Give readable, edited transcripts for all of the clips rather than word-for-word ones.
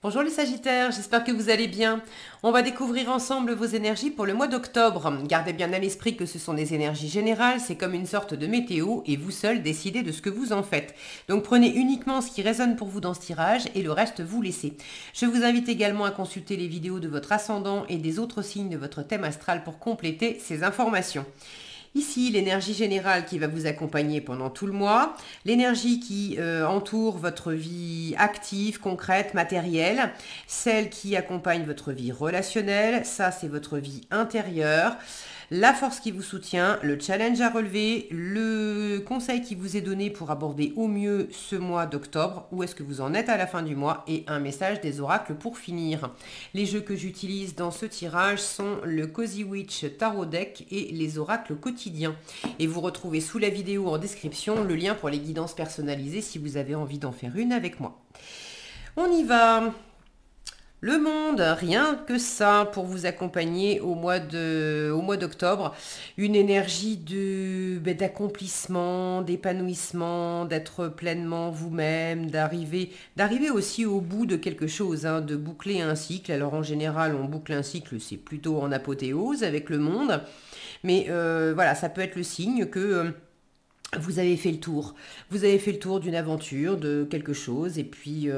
Bonjour les Sagittaires, j'espère que vous allez bien. On va découvrir ensemble vos énergies pour le mois d'octobre. Gardez bien à l'esprit que ce sont des énergies générales, c'est comme une sorte de météo et vous seul décidez de ce que vous en faites. Donc prenez uniquement ce qui résonne pour vous dans ce tirage et le reste vous laissez. Je vous invite également à consulter les vidéos de votre ascendant et des autres signes de votre thème astral pour compléter ces informations. Ici, l'énergie générale qui va vous accompagner pendant tout le mois, l'énergie qui entoure votre vie active, concrète, matérielle, celle qui accompagne votre vie relationnelle, ça c'est votre vie intérieure, la force qui vous soutient, le challenge à relever, le conseil qui vous est donné pour aborder au mieux ce mois d'octobre, où est-ce que vous en êtes à la fin du mois, et un message des oracles pour finir. Les jeux que j'utilise dans ce tirage sont le Cozy Witch Tarot Deck et les oracles quotidiens. Et vous retrouvez sous la vidéo en description le lien pour les guidances personnalisées si vous avez envie d'en faire une avec moi. On y va! Le monde, rien que ça pour vous accompagner au mois d'octobre. Une énergie d'accomplissement, d'épanouissement, d'être pleinement vous-même, d'arriver aussi au bout de quelque chose, hein, de boucler un cycle. Alors en général, on boucle un cycle, c'est plutôt en apothéose avec le monde. Mais voilà, ça peut être le signe que vous avez fait le tour. Vous avez fait le tour d'une aventure, de quelque chose, et puis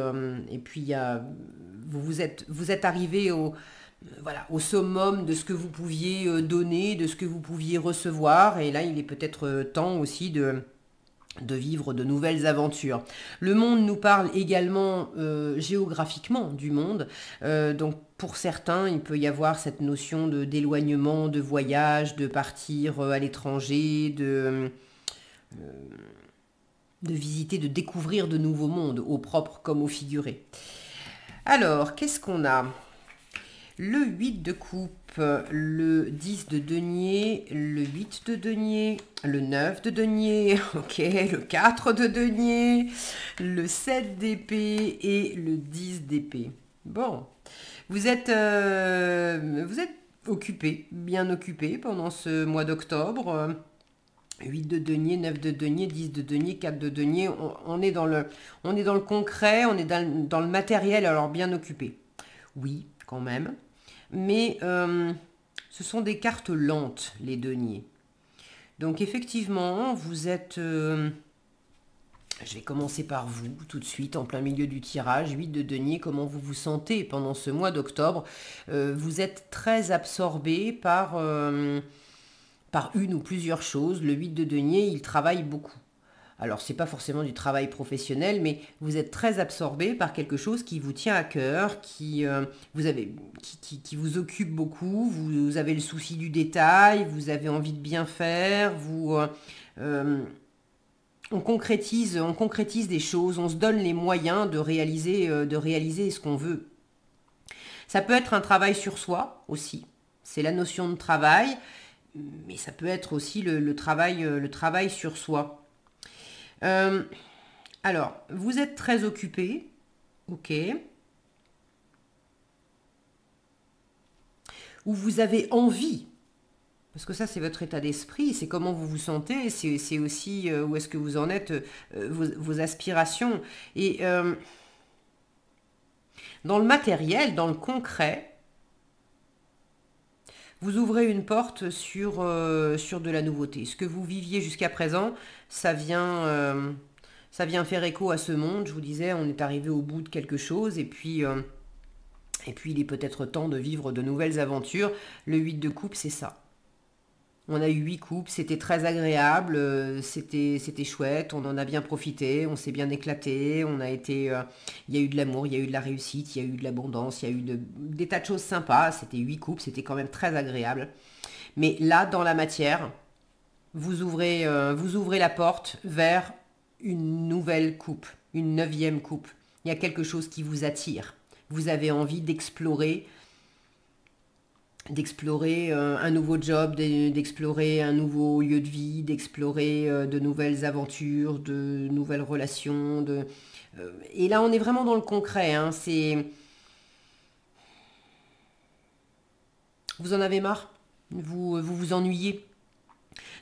vous êtes arrivé au summum de ce que vous pouviez donner, de ce que vous pouviez recevoir, et là il est peut-être temps aussi de vivre de nouvelles aventures. Le monde nous parle également géographiquement du monde, donc pour certains, il peut y avoir cette notion d'éloignement, de voyage, de partir à l'étranger, de visiter, de découvrir de nouveaux mondes, au propre comme au figuré. Alors, qu'est-ce qu'on a? Le 8 de coupe, le 10 de denier, le 8 de denier, le 9 de denier, ok, le 4 de denier, le 7 d'épée et le 10 d'épée. Bon, vous êtes occupé, bien occupé pendant ce mois d'octobre. 8 de denier, 9 de denier, 10 de denier, 4 de denier, on est dans le concret, on est dans le matériel, alors bien occupé. Oui, quand même. Mais ce sont des cartes lentes, les deniers. Donc effectivement, vous êtes... je vais commencer par vous, tout de suite, en plein milieu du tirage. 8 de denier, comment vous vous sentez pendant ce mois d'octobre? Vous êtes très absorbé par une ou plusieurs choses. Le 8 de denier, il travaille beaucoup. Alors, c'est pas forcément du travail professionnel, mais vous êtes très absorbé par quelque chose qui vous tient à cœur, qui vous occupe beaucoup. Vous avez le souci du détail, vous avez envie de bien faire, on concrétise des choses, on se donne les moyens de réaliser ce qu'on veut. Ça peut être un travail sur soi aussi. C'est la notion de travail, mais ça peut être aussi le travail sur soi. Alors, vous êtes très occupé, ok, ou vous avez envie, parce que ça c'est votre état d'esprit, c'est comment vous vous sentez, c'est aussi où est-ce que vous en êtes, vos aspirations. Et dans le matériel, dans le concret, vous ouvrez une porte sur de la nouveauté. Ce que vous viviez jusqu'à présent, ça vient faire écho à ce monde. Je vous disais, on est arrivé au bout de quelque chose et puis il est peut-être temps de vivre de nouvelles aventures. Le 8 de coupe, c'est ça. On a eu 8 coupes, c'était très agréable, c'était chouette, on en a bien profité, on s'est bien éclaté, il y a eu de l'amour, il y a eu de la réussite, il y a eu de l'abondance, il y a eu des tas de choses sympas, c'était 8 coupes, c'était quand même très agréable. Mais là, dans la matière, vous ouvrez la porte vers une nouvelle coupe, une 9e coupe. Il y a quelque chose qui vous attire. Vous avez envie d'explorer un nouveau job, d'explorer un nouveau lieu de vie, d'explorer de nouvelles aventures, de nouvelles relations. Et là, on est vraiment dans le concret. Hein, vous en avez marre, vous ennuyez.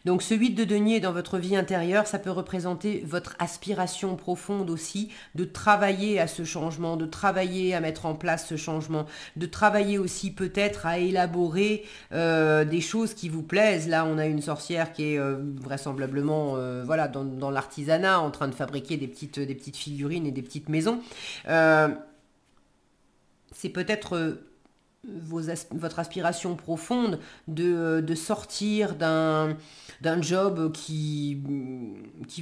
Donc ce 8 de denier dans votre vie intérieure, ça peut représenter votre aspiration profonde aussi de travailler à ce changement, de travailler à mettre en place ce changement, de travailler aussi peut-être à élaborer des choses qui vous plaisent. Là, on a une sorcière qui est vraisemblablement voilà, dans l'artisanat, en train de fabriquer des petites figurines et des petites maisons. C'est peut-être votre aspiration profonde de sortir d'un job qui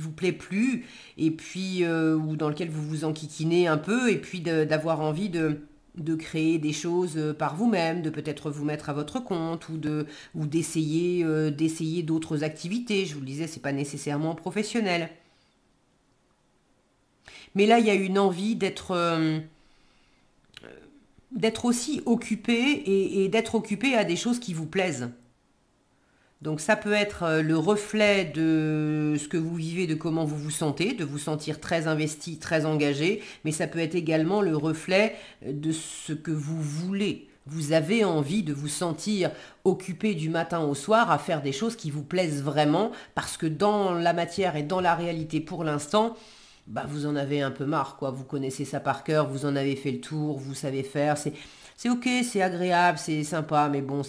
vous plaît plus et puis ou dans lequel vous vous enquiquinez un peu et puis d'avoir envie de créer des choses par vous-même, de peut-être vous mettre à votre compte ou d'essayer d'autres activités. Je vous le disais, c'est pas nécessairement professionnel. Mais là, il y a une envie d'être aussi occupé et d'être occupé à des choses qui vous plaisent. Donc ça peut être le reflet de ce que vous vivez, de comment vous vous sentez, de vous sentir très investi, très engagé, mais ça peut être également le reflet de ce que vous voulez. Vous avez envie de vous sentir occupé du matin au soir à faire des choses qui vous plaisent vraiment, parce que dans la matière et dans la réalité pour l'instant, bah vous en avez un peu marre, quoi. Vous connaissez ça par cœur, vous en avez fait le tour, vous savez faire. C'est ok, c'est agréable, c'est sympa, mais bon,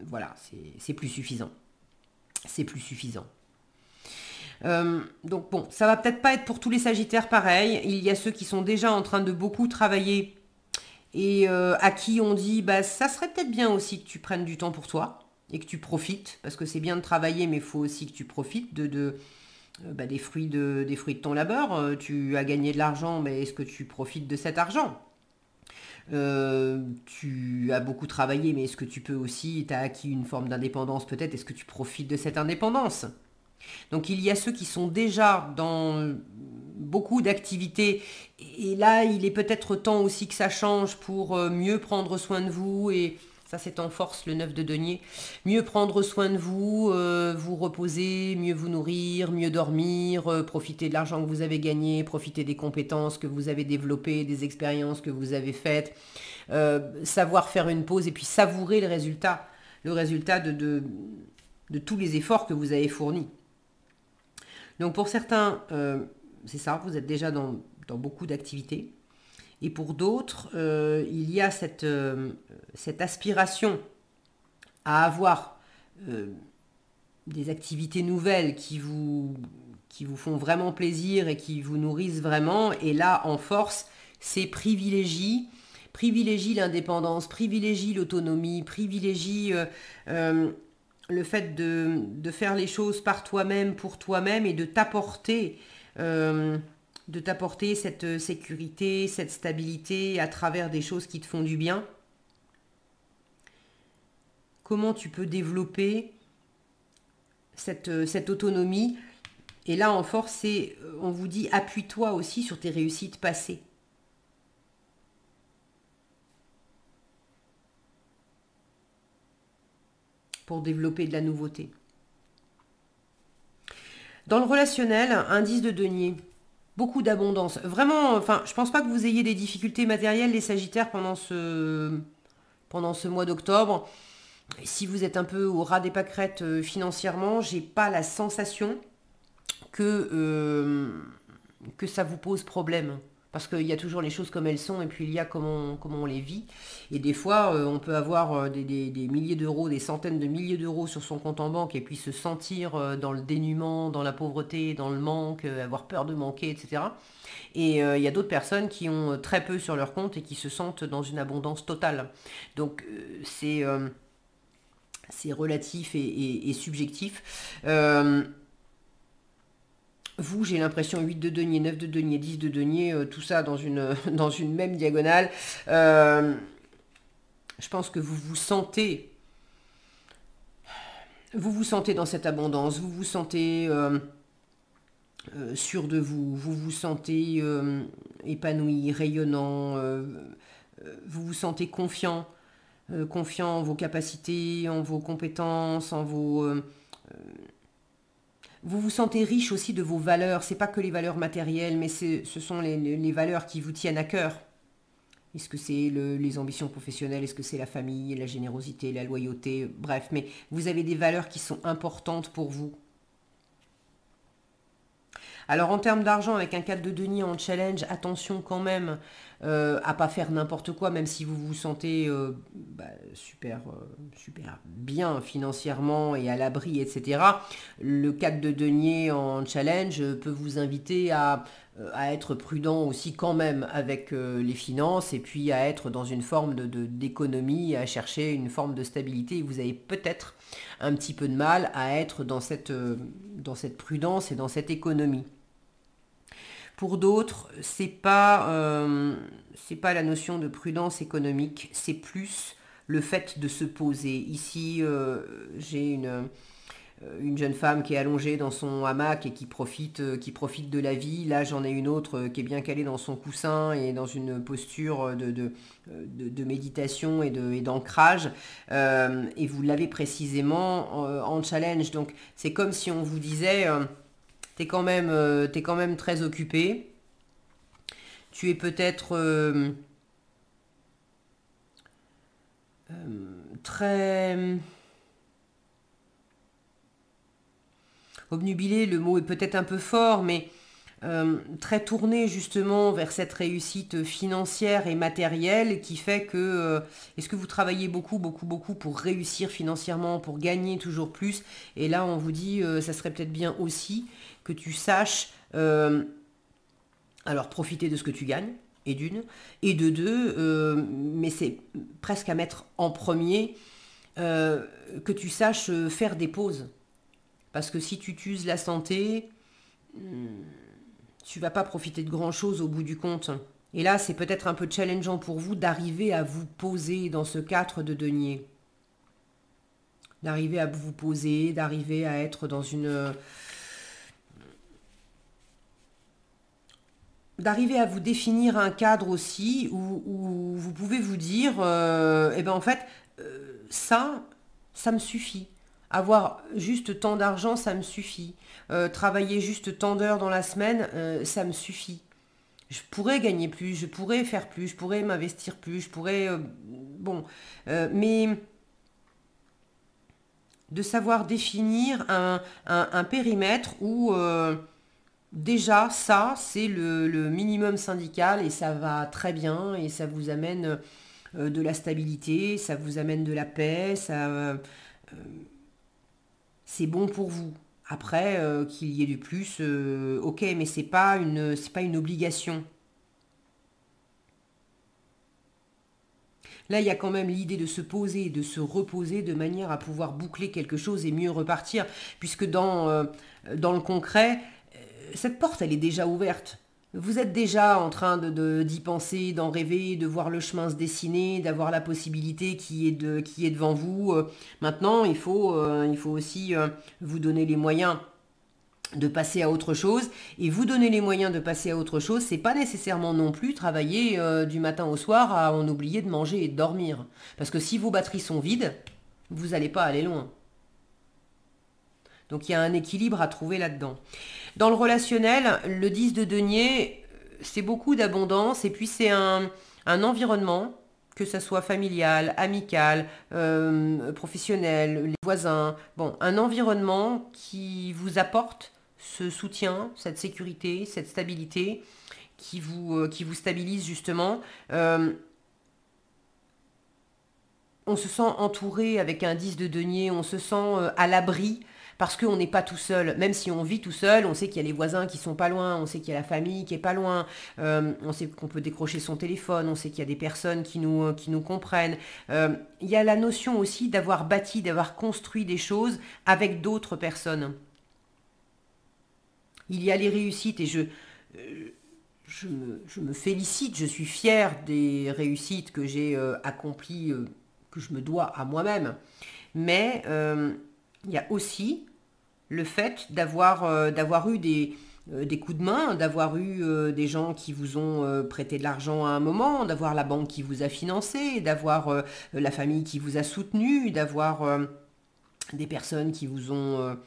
voilà, c'est plus suffisant. C'est plus suffisant. Donc bon, ça va peut-être pas être pour tous les Sagittaires pareil. Il y a ceux qui sont déjà en train de beaucoup travailler et à qui on dit, bah ça serait peut-être bien aussi que tu prennes du temps pour toi et que tu profites, parce que c'est bien de travailler, mais il faut aussi que tu profites des fruits de ton labeur. Tu as gagné de l'argent, mais est-ce que tu profites de cet argent? Tu as beaucoup travaillé, mais est-ce que tu peux aussi, tu as acquis une forme d'indépendance peut-être, est-ce que tu profites de cette indépendance? Donc il y a ceux qui sont déjà dans beaucoup d'activités, et là il est peut-être temps aussi que ça change pour mieux prendre soin de vous, et ça c'est en force le 9 de denier, mieux prendre soin de vous, vous reposer, mieux vous nourrir, mieux dormir, profiter de l'argent que vous avez gagné, profiter des compétences que vous avez développées, des expériences que vous avez faites, savoir faire une pause et puis savourer le résultat de tous les efforts que vous avez fournis. Donc pour certains, c'est ça, vous êtes déjà dans beaucoup d'activités. Et pour d'autres, il y a cette aspiration à avoir des activités nouvelles qui vous font vraiment plaisir et qui vous nourrissent vraiment. Et là, en force, c'est privilégie l'indépendance, privilégie l'autonomie, privilégie le fait de faire les choses par toi-même, pour toi-même, et de t'apporter cette sécurité, cette stabilité à travers des choses qui te font du bien. Comment tu peux développer cette autonomie? Et là, en force, on vous dit, appuie-toi aussi sur tes réussites passées. Pour développer de la nouveauté. Dans le relationnel, indice de denier, beaucoup d'abondance. Vraiment, enfin, je pense pas que vous ayez des difficultés matérielles, les Sagittaires, pendant ce mois d'octobre. Si vous êtes un peu au ras des pâquerettes financièrement, j'ai pas la sensation que ça vous pose problème. Parce qu'il y a toujours les choses comme elles sont, et puis il y a comment on les vit. Et des fois, on peut avoir des milliers d'euros, des centaines de milliers d'euros sur son compte en banque, et puis se sentir dans le dénuement, dans la pauvreté, dans le manque, avoir peur de manquer, etc. Et il y a d'autres personnes qui ont très peu sur leur compte et qui se sentent dans une abondance totale. Donc c'est relatif et subjectif. Vous, j'ai l'impression 8 de denier, 9 de denier, 10 de denier, tout ça dans une même diagonale. Je pense que vous vous sentez dans cette abondance, vous vous sentez sûr de vous, vous vous sentez épanoui, rayonnant, vous vous sentez confiant en vos capacités, en vos compétences, en vos... vous vous sentez riche aussi de vos valeurs. C'est pas que les valeurs matérielles, mais ce sont les valeurs qui vous tiennent à cœur. Est-ce que c'est les ambitions professionnelles? Est-ce que c'est la famille, la générosité, la loyauté? Bref, mais vous avez des valeurs qui sont importantes pour vous. Alors en termes d'argent, avec un 4 de denier en challenge, attention quand même à pas faire n'importe quoi, même si vous vous sentez super bien financièrement et à l'abri, etc. Le 4 de denier en challenge peut vous inviter à être prudent aussi quand même avec les finances et puis à être dans une forme d'économie, à chercher une forme de stabilité. Et vous avez peut-être un petit peu de mal à être dans cette prudence et dans cette économie. Pour d'autres, c'est pas la notion de prudence économique, c'est plus le fait de se poser. Ici, j'ai une jeune femme qui est allongée dans son hamac et qui profite de la vie. Là, j'en ai une autre qui est bien calée dans son coussin et dans une posture de méditation et d'ancrage. Et vous l'avez précisément en challenge. Donc, c'est comme si on vous disait, t'es quand même très occupé. Tu es peut-être très obnubilé, le mot est peut-être un peu fort, mais très tourné justement vers cette réussite financière et matérielle qui fait que est-ce que vous travaillez beaucoup pour réussir financièrement, pour gagner toujours plus? Et là on vous dit ça serait peut-être bien aussi que tu saches alors profiter de ce que tu gagnes, et d'une, et de deux, mais c'est presque à mettre en premier, que tu saches faire des pauses. Parce que si tu t'uses la santé, tu vas pas profiter de grand-chose au bout du compte. Et là, c'est peut-être un peu challengeant pour vous d'arriver à vous poser dans ce 4 de denier. D'arriver à vous poser, d'arriver à être dans une... d'arriver à vous définir un cadre aussi où vous pouvez vous dire, eh ben en fait, ça me suffit. Avoir juste tant d'argent, ça me suffit. Travailler juste tant d'heures dans la semaine, ça me suffit. Je pourrais gagner plus, je pourrais faire plus, je pourrais m'investir plus, je pourrais... bon, mais de savoir définir un périmètre où déjà ça, c'est le minimum syndical et ça va très bien et ça vous amène de la stabilité, ça vous amène de la paix, c'est bon pour vous. Après, qu'il y ait du plus, ok, mais c'est pas une obligation. Là, il y a quand même l'idée de se poser, de se reposer de manière à pouvoir boucler quelque chose et mieux repartir, puisque dans le concret, cette porte, elle est déjà ouverte. Vous êtes déjà en train d'y penser, d'en rêver, de voir le chemin se dessiner, d'avoir la possibilité qui est devant vous. Maintenant, il faut aussi vous donner les moyens de passer à autre chose. Et vous donner les moyens de passer à autre chose, c'est pas nécessairement non plus travailler du matin au soir à en oublier de manger et de dormir. Parce que si vos batteries sont vides, vous n'allez pas aller loin. Donc il y a un équilibre à trouver là-dedans. Dans le relationnel, le 10 de denier, c'est beaucoup d'abondance et puis c'est un environnement, que ça soit familial, amical, professionnel, les voisins, bon, un environnement qui vous apporte ce soutien, cette sécurité, cette stabilité, qui vous stabilise justement. On se sent entouré avec un 10 de denier, on se sent à l'abri parce qu'on n'est pas tout seul. Même si on vit tout seul, on sait qu'il y a les voisins qui sont pas loin, on sait qu'il y a la famille qui est pas loin, on sait qu'on peut décrocher son téléphone, on sait qu'il y a des personnes qui nous comprennent. Il y a la notion aussi d'avoir bâti, d'avoir construit des choses avec d'autres personnes. Il y a les réussites et je me félicite, je suis fière des réussites que j'ai accomplies, que je me dois à moi-même. Mais il y a aussi le fait d'avoir eu des coups de main, d'avoir eu des gens qui vous ont prêté de l'argent à un moment, d'avoir la banque qui vous a financé, d'avoir la famille qui vous a soutenu, d'avoir des personnes qui vous ont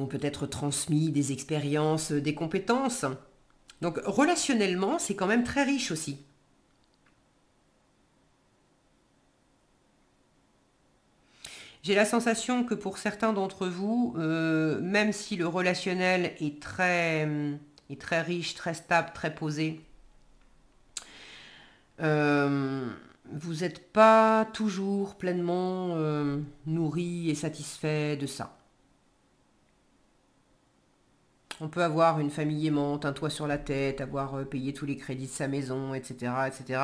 peut-être transmis des expériences, des compétences. Donc relationnellement, c'est quand même très riche aussi. J'ai la sensation que pour certains d'entre vous, même si le relationnel est très riche, très stable, très posé, vous n'êtes pas toujours pleinement nourri et satisfait de ça. On peut avoir une famille aimante, un toit sur la tête, avoir payé tous les crédits de sa maison, etc. etc.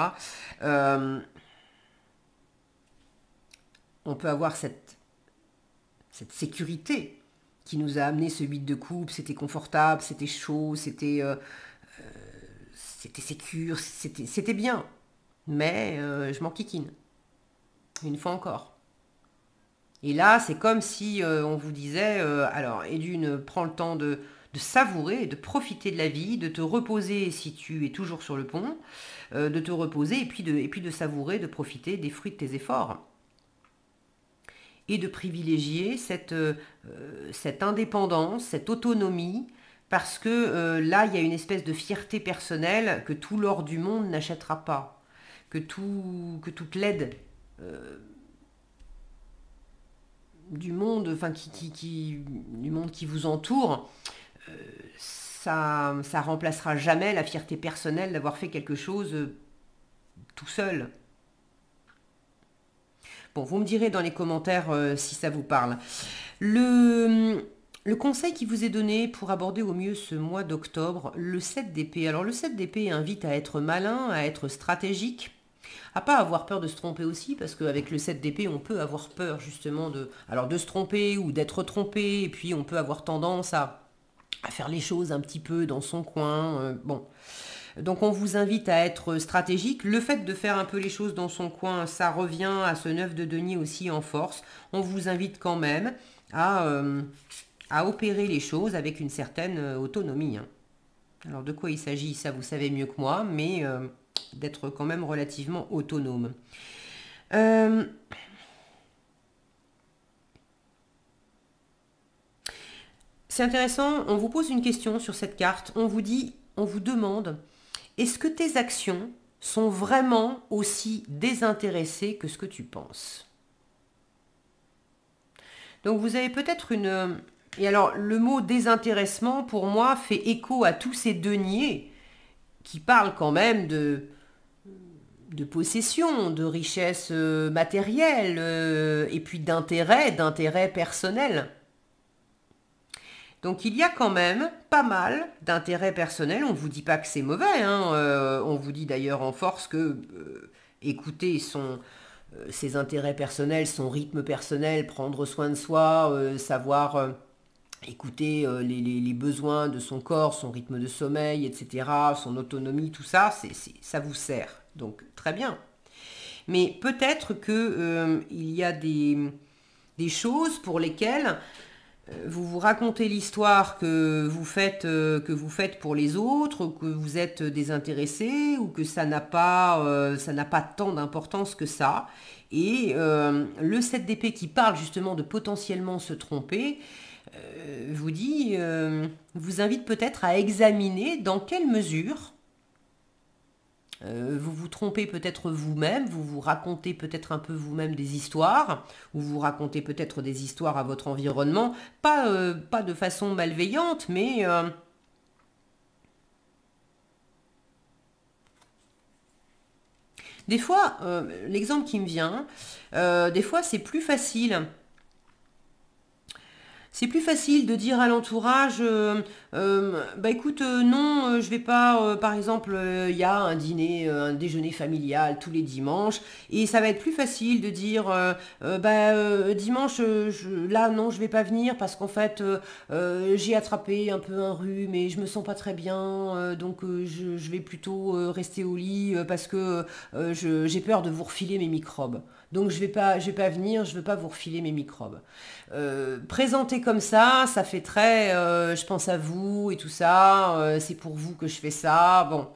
On peut avoir cette sécurité qui nous a amené ce 8 de coupe, c'était confortable, c'était chaud, c'était sécure, c'était bien. Mais je m'en kikine. Une fois encore. Et là, c'est comme si on vous disait, alors, Edune, prends le temps de savourer, de profiter de la vie, de te reposer si tu es toujours sur le pont, de te reposer et puis de savourer, de profiter des fruits de tes efforts. Et de privilégier cette indépendance, cette autonomie, parce que là, il y a une espèce de fierté personnelle que tout l'or du monde n'achètera pas, que toute l'aide du monde, enfin du monde qui vous entoure, ça remplacera jamais la fierté personnelle d'avoir fait quelque chose tout seul. Bon, vous me direz dans les commentaires si ça vous parle. Le conseil qui vous est donné pour aborder au mieux ce mois d'octobre, le 7 d'épée. Alors le 7 d'épée invite à être malin, à être stratégique, à pas avoir peur de se tromper aussi, parce qu'avec le 7 d'épée, on peut avoir peur justement de se tromper ou d'être trompé, et puis on peut avoir tendance à faire les choses un petit peu dans son coin. Bon. Donc on vous invite à être stratégique. Le fait de faire un peu les choses dans son coin, ça revient à ce 9 de denier aussi en force. On vous invite quand même à opérer les choses avec une certaine autonomie. Alors de quoi il s'agit, ça vous savez mieux que moi, mais d'être quand même relativement autonome. C'est intéressant, on vous pose une question sur cette carte, on vous demande, est-ce que tes actions sont vraiment aussi désintéressées que ce que tu penses? Donc vous avez peut-être une... Et alors le mot désintéressement pour moi fait écho à tous ces deniers qui parlent quand même de possession, de richesse matérielle et puis d'intérêt personnel. Donc il y a quand même pas mal d'intérêt personnel. On ne vous dit pas que c'est mauvais. On vous dit d'ailleurs en force que écouter ses intérêts personnels, son rythme personnel, prendre soin de soi, savoir écouter les besoins de son corps, son rythme de sommeil, etc., son autonomie, tout ça, ça vous sert. Donc très bien. Mais peut-être que il y a des choses pour lesquelles vous vous racontez l'histoire que vous faites pour les autres, que vous êtes désintéressé ou que ça n'a pas tant d'importance que ça. Et le 7 d'épée qui parle justement de potentiellement se tromper, vous invite peut-être à examiner dans quelle mesure vous vous trompez peut-être vous-même, vous vous racontez peut-être un peu vous-même des histoires, ou vous racontez peut-être des histoires à votre environnement, pas de façon malveillante, mais des fois, l'exemple qui me vient, des fois c'est plus facile. C'est plus facile de dire à l'entourage, bah écoute, non, je vais pas, par exemple, il y a un dîner, un déjeuner familial tous les dimanches, et ça va être plus facile de dire, dimanche, là non, je vais pas venir parce qu'en fait, j'ai attrapé un peu un rhume et je me sens pas très bien, donc je vais plutôt rester au lit parce que j'ai peur de vous refiler mes microbes. Donc je vais pas venir, je veux pas vous refiler mes microbes. Présenté comme ça fait très je pense à vous et tout ça, c'est pour vous que je fais ça. Bon,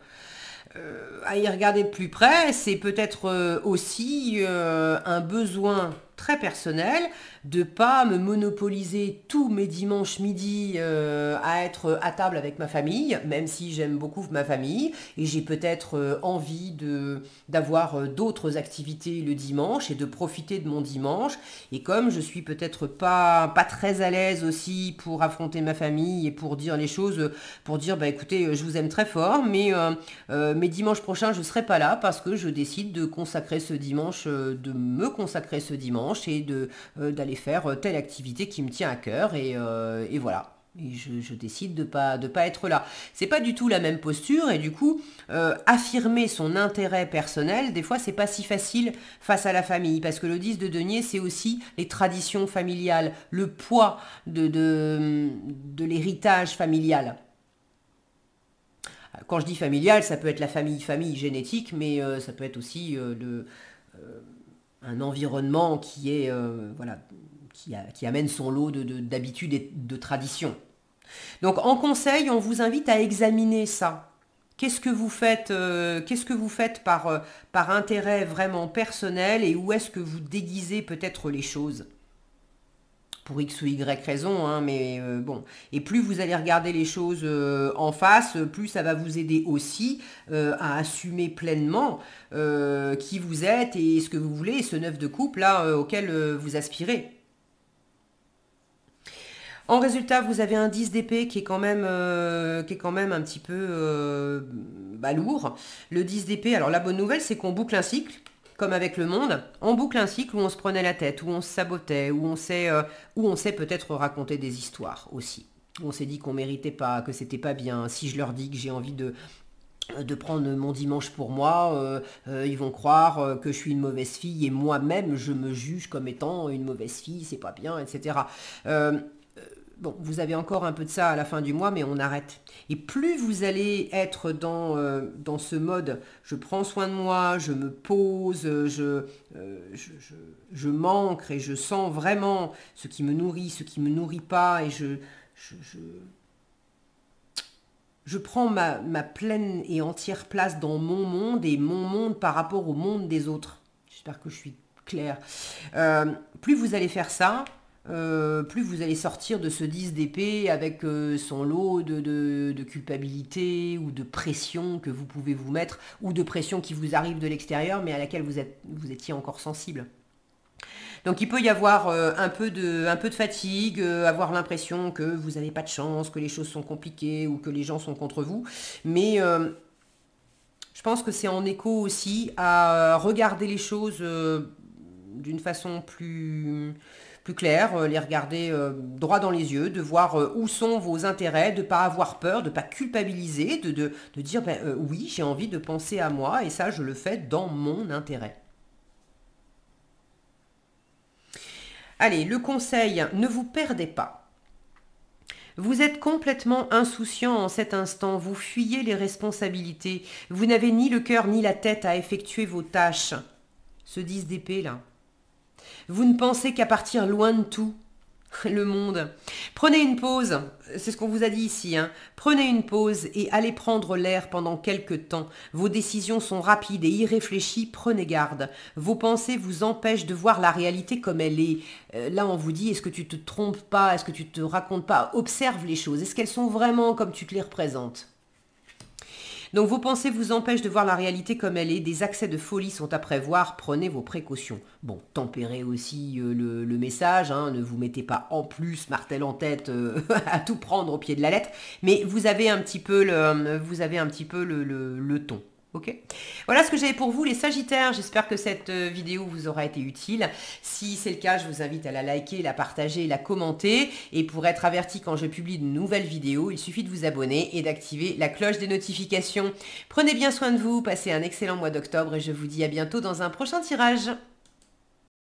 à y regarder de plus près, c'est peut-être aussi un besoin très personnel, de pas me monopoliser tous mes dimanches midi à être à table avec ma famille, même si j'aime beaucoup ma famille, et j'ai peut-être envie d'avoir d'autres activités le dimanche et de profiter de mon dimanche. Et comme je suis peut-être pas très à l'aise aussi pour affronter ma famille et pour dire les choses, pour dire bah écoutez, je vous aime très fort, mais dimanches prochains je serai pas là parce que je décide de consacrer ce dimanche, de me consacrer ce dimanche et d'aller faire telle activité qui me tient à cœur et voilà. Et je décide de pas être là. C'est pas du tout la même posture et du coup, affirmer son intérêt personnel, des fois c'est pas si facile face à la famille parce que le 10 de denier c'est aussi les traditions familiales, le poids de l'héritage familial. Quand je dis familial, ça peut être la famille génétique, mais ça peut être aussi un environnement qui est voilà, qui amène son lot d'habitudes et de traditions. Donc en conseil, on vous invite à examiner ça. Qu'est-ce que vous faites par intérêt vraiment personnel et où est-ce que vous déguisez peut-être les choses? Pour X ou Y raison, hein, mais bon. Et plus vous allez regarder les choses en face, plus ça va vous aider aussi à assumer pleinement qui vous êtes et ce que vous voulez, et ce 9 de coupe là auquel vous aspirez. En résultat, vous avez un 10 d'épée qui est quand même un petit peu lourd. Le 10 d'épée, alors la bonne nouvelle, c'est qu'on boucle un cycle. Comme avec le monde, on boucle un cycle où on se prenait la tête, où on se sabotait, où on sait peut-être raconter des histoires aussi. Où on s'est dit qu'on méritait pas, que c'était pas bien. Si je leur dis que j'ai envie de prendre mon dimanche pour moi, ils vont croire que je suis une mauvaise fille et moi-même je me juge comme étant une mauvaise fille, c'est pas bien, etc. Bon, vous avez encore un peu de ça à la fin du mois, mais on arrête. Et plus vous allez être dans ce mode, je prends soin de moi, je me pose, je m'ancre et je sens vraiment ce qui me nourrit, ce qui me nourrit pas, et je prends ma pleine et entière place dans mon monde et mon monde par rapport au monde des autres. J'espère que je suis claire. Plus vous allez faire ça, plus vous allez sortir de ce 10 d'épée avec son lot de culpabilité ou de pression que vous pouvez vous mettre, ou de pression qui vous arrive de l'extérieur mais à laquelle vous étiez encore sensible. Donc il peut y avoir un peu de fatigue, avoir l'impression que vous n'avez pas de chance, que les choses sont compliquées ou que les gens sont contre vous, mais je pense que c'est en écho aussi à regarder les choses d'une façon plus clair, les regarder droit dans les yeux, de voir où sont vos intérêts, de ne pas avoir peur, de ne pas culpabiliser, de dire oui, j'ai envie de penser à moi et ça, je le fais dans mon intérêt. Allez, le conseil, ne vous perdez pas. Vous êtes complètement insouciant en cet instant, vous fuyez les responsabilités, vous n'avez ni le cœur ni la tête à effectuer vos tâches. Ce 10 d'épée là. Vous ne pensez qu'à partir loin de tout, le monde. Prenez une pause, c'est ce qu'on vous a dit ici, hein. Prenez une pause et allez prendre l'air pendant quelques temps. Vos décisions sont rapides et irréfléchies, prenez garde. Vos pensées vous empêchent de voir la réalité comme elle est. Là, on vous dit, est-ce que tu te trompes pas? Est-ce que tu te racontes pas? Observe les choses. Est-ce qu'elles sont vraiment comme tu te les représentes? Donc vos pensées vous empêchent de voir la réalité comme elle est, des accès de folie sont à prévoir, prenez vos précautions. Bon, tempérez aussi le message, hein, ne vous mettez pas en plus martel en tête à tout prendre au pied de la lettre, mais vous avez un petit peu le ton. Ok. Voilà ce que j'avais pour vous les Sagittaires, j'espère que cette vidéo vous aura été utile. Si c'est le cas, je vous invite à la liker, la partager, la commenter. Et pour être averti quand je publie de nouvelles vidéos, il suffit de vous abonner et d'activer la cloche des notifications. Prenez bien soin de vous, passez un excellent mois d'octobre et je vous dis à bientôt dans un prochain tirage.